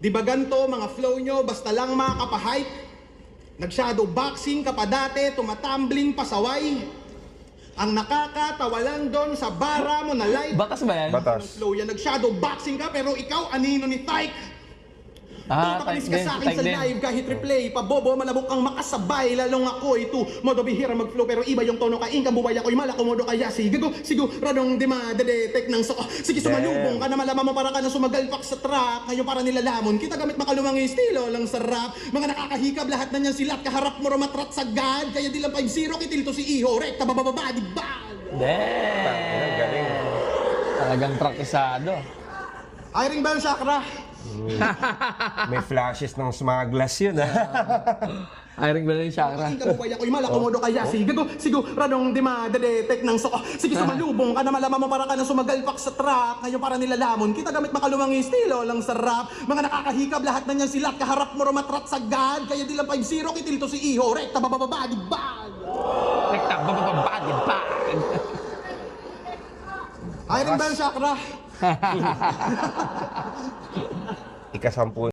Di ba ganito mga flow nyo, basta lang makakapahype? Nag-shadow boxing ka pa dati, tumatumbling pasaway. Ang nakakatawa lang doon sa bara mo na live. Batas ba yan? Batas. Flow yan, nag-shadow boxing ka pero ikaw anino ni Tyke. Ah, Panis type ka din, sa akin type sa din. live kahit replay. Pabobo, malabok kang makasabay. Lalong ako ito, modo bihira mag-flow. Pero iba yung tono kain ka, buhay ako'y malakomodo kaya. Sigo, radong di madedetect ng soko. Sige, sumalubong ka na malaman mo para ka na sumagalpak sa track. Ngayon para nilalamon, kita gamit makalumang estilo lang sa rap. Mga nakakahikab, lahat na niyan silat. Kaharap mo ramatrat sagad. Kaya di lang 5-0, kitil to si Iho. Rekta, bababa, di ba? Damn! Galing. Talagang praktisado. Ay, ring ba yung chakra? May flashes ng smugglas yun, ha? Iring ba na yung chakra? Kain ka, buhay ako'y malakomodo kaya. Sigo, radong di madedetect ng soko. Sige, sumalubong ka na malaman mo para ka na sumagalpak sa track. Ngayon para nilalamon, kita gamit makalumang estilo lang sa rap. Mga nakakahikab, lahat na niyan silat. Kaharap mo ramatrat sagad. Kaya di lang 5-0, kitil to si Iho. Rekta, bababa, di ba? Rekta, babababadi pa! Ay rin ba yung chakra? Ikasampu